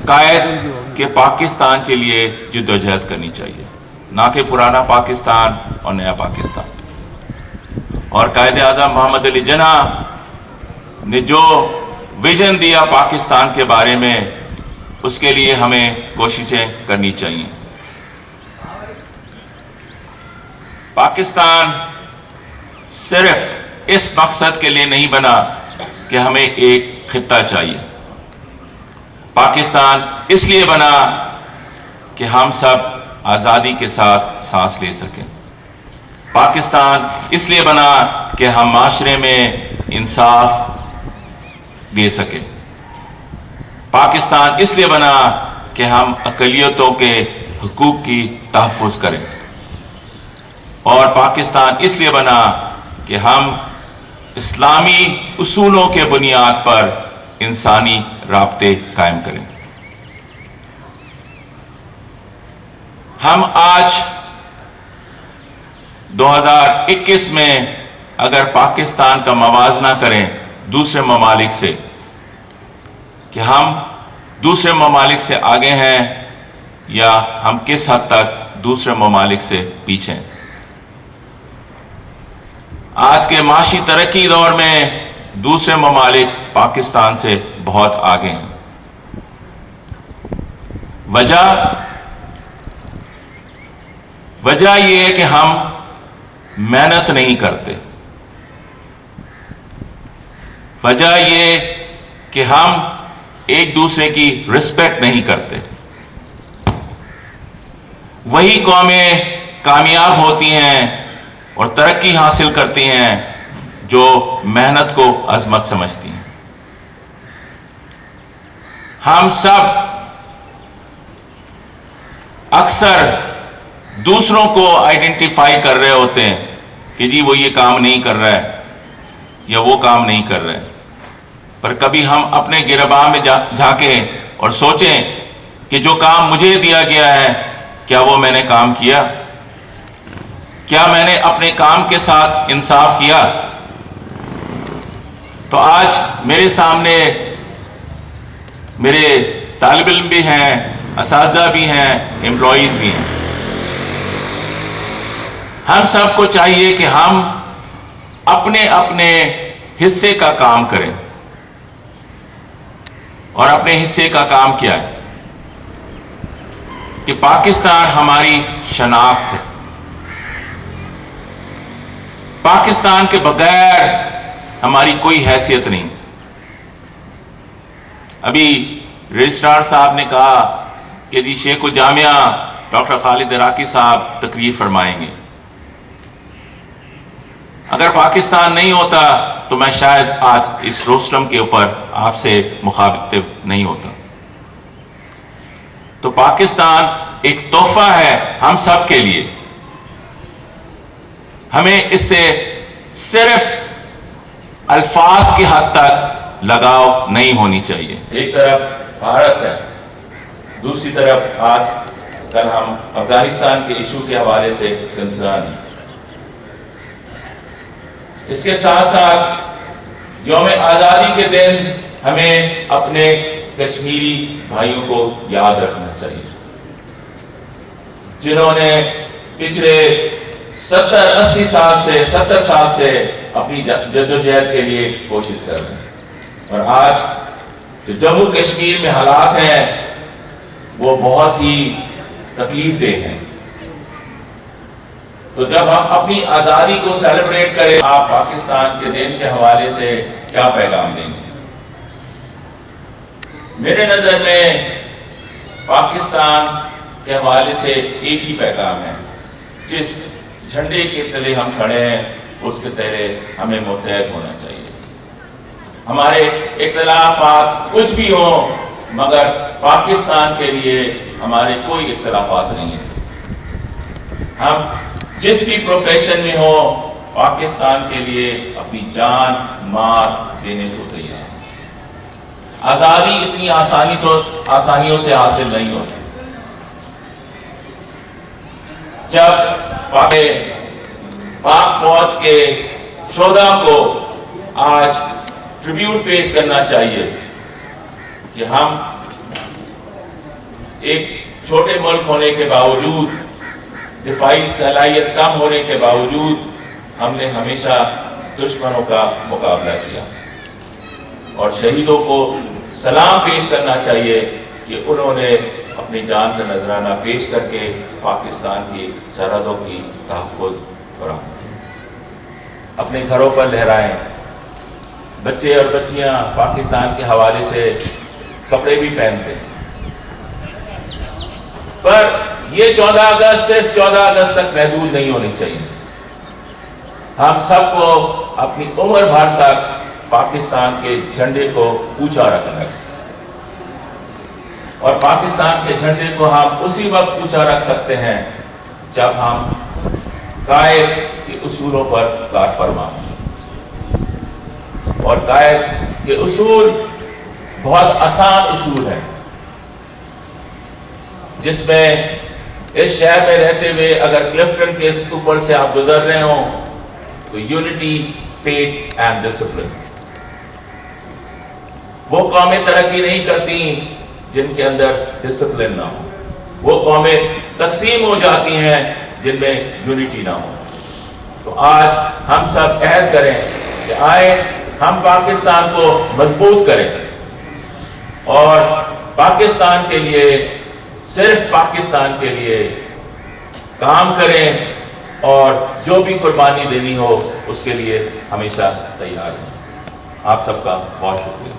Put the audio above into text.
قائد کہ پاکستان کے لیے جدوجہد کرنی چاہیے، نہ کہ پرانا پاکستان اور نیا پاکستان۔ اور قائد اعظم محمد علی جناح نے جو ویژن دیا پاکستان کے بارے میں، اس کے لیے ہمیں کوششیں کرنی چاہیے۔ پاکستان صرف اس مقصد کے لیے نہیں بنا کہ ہمیں ایک خطہ چاہیے، پاکستان اس لیے بنا کہ ہم سب آزادی کے ساتھ سانس لے سکیں، پاکستان اس لیے بنا کہ ہم معاشرے میں انصاف دے سکیں، پاکستان اس لیے بنا کہ ہم اقلیتوں کے حقوق کی تحفظ کریں، اور پاکستان اس لیے بنا کہ ہم اسلامی اصولوں کے بنیاد پر انسانی رابطے قائم کریں۔ ہم آج 2021 میں اگر پاکستان کا موازنہ کریں دوسرے ممالک سے کہ ہم دوسرے ممالک سے آگے ہیں یا ہم کس حد تک دوسرے ممالک سے پیچھے ہیں۔ آج کے معاشی ترقی دور میں دوسرے ممالک پاکستان سے بہت آگے ہیں۔ وجہ یہ ہے کہ ہم محنت نہیں کرتے، وجہ یہ کہ ہم ایک دوسرے کی رسپیکٹ نہیں کرتے۔ وہی قومیں کامیاب ہوتی ہیں اور ترقی حاصل کرتی ہیں جو محنت کو عظمت سمجھتی ہیں۔ ہم سب اکثر دوسروں کو آئیڈینٹیفائی کر رہے ہوتے ہیں کہ جی وہ یہ کام نہیں کر رہا ہے یا وہ کام نہیں کر رہا ہے، پر کبھی ہم اپنے گرباں میں جھانکیں اور سوچیں کہ جو کام مجھے دیا گیا ہے کیا وہ میں نے کام کیا؟ کیا میں نے اپنے کام کے ساتھ انصاف کیا؟ تو آج میرے سامنے میرے طالب علم بھی ہیں، اساتذہ بھی ہیں، امپلائیز بھی ہیں۔ ہم سب کو چاہیے کہ ہم اپنے اپنے حصے کا کام کریں، اور اپنے حصے کا کام کیا ہے کہ پاکستان ہماری شناخت ہے۔ پاکستان کے بغیر ہماری کوئی حیثیت نہیں۔ ابھی رجسٹرار صاحب نے کہا کہ جی شیخ الجامعہ ڈاکٹر خالد عراقی صاحب تقریر فرمائیں گے۔ اگر پاکستان نہیں ہوتا تو میں شاید آج اس روسٹرم کے اوپر آپ سے مخاطب نہیں ہوتا۔ تو پاکستان ایک تحفہ ہے ہم سب کے لیے۔ ہمیں اس سے صرف الفاظ کی حد تک لگاؤ نہیں ہونی چاہیے۔ ایک طرف بھارت ہے، دوسری طرف آج کل ہم افغانستان کے ایشو کے حوالے سے کنسرن ہیں۔ اس کے ساتھ ساتھ یوم آزادی کے دن ہمیں اپنے کشمیری بھائیوں کو یاد رکھنا چاہیے، جنہوں نے پچھلے 70 سال سے اپنی جدوجہد کے لیے کوشش کر رہے ہیں، اور آج جو جموں کشمیر میں حالات ہیں وہ بہت ہی تکلیف دہ ہیں۔ تو جب ہم اپنی آزادی کو سیلیبریٹ کریں، آپ پاکستان کے دن کے حوالے سے کیا پیغام دیں گے؟ میرے نظر میں پاکستان کے حوالے سے ایک ہی پیغام ہے، جس جھنڈے کے تلے ہم کھڑے ہیں اس کے تلے ہمیں متحد ہونا چاہیے۔ ہمارے اختلافات کچھ بھی ہوں، مگر پاکستان کے لیے ہمارے کوئی اختلافات نہیں ہیں۔ ہم جس بھی پروفیشن میں ہو، پاکستان کے لیے اپنی جان مار دینے کو تیار ہیں۔ آزادی اتنی آسانیوں سے حاصل نہیں ہوتی۔ جب پاک فوج کے شہداء کو آج ٹریبیوٹ پیش کرنا چاہیے کہ ہم ایک چھوٹے ملک ہونے کے باوجود، دفاعی صلاحیت کم ہونے کے باوجود ہم نے ہمیشہ دشمنوں کا مقابلہ کیا، اور شہیدوں کو سلام پیش کرنا چاہیے کہ انہوں نے اپنی جان کا نذرانہ پیش کر کے پاکستان کی سرحدوں کی تحفظ فراہم کی۔ اپنے گھروں پر لہرائیں، بچے اور بچیاں پاکستان کے حوالے سے کپڑے بھی پہنتے ہیں، پر یہ 14 اگست سے 14 اگست تک محدود نہیں ہونی چاہیے۔ ہم سب کو اپنی عمر بھر تک پاکستان کے جھنڈے کو اونچا رکھنا ہے، اور پاکستان کے جھنڈے کو ہم اسی وقت اونچا رکھ سکتے ہیں جب ہم قائد کے اصولوں پر کار فرما ہوں، اور قائد کے اصول بہت آسان اصول ہیں، جس میں اس شہر میں رہتے ہوئے اگر کلفٹن کے اوپر سے آپ گزر رہے ہوں تو یونٹی، فیتھ اینڈ ڈسپلن۔ وہ قومیں ترقی نہیں کرتی جن کے اندر ڈسپلن نہ ہو، وہ قومیں تقسیم ہو جاتی ہیں جن میں یونٹی نہ ہو۔ تو آج ہم سب عہد کریں کہ آئے ہم پاکستان کو مضبوط کریں، اور پاکستان کے لیے، صرف پاکستان کے لیے کام کریں، اور جو بھی قربانی دینی ہو اس کے لیے ہمیشہ تیار ہیں۔ آپ سب کا بہت شکریہ۔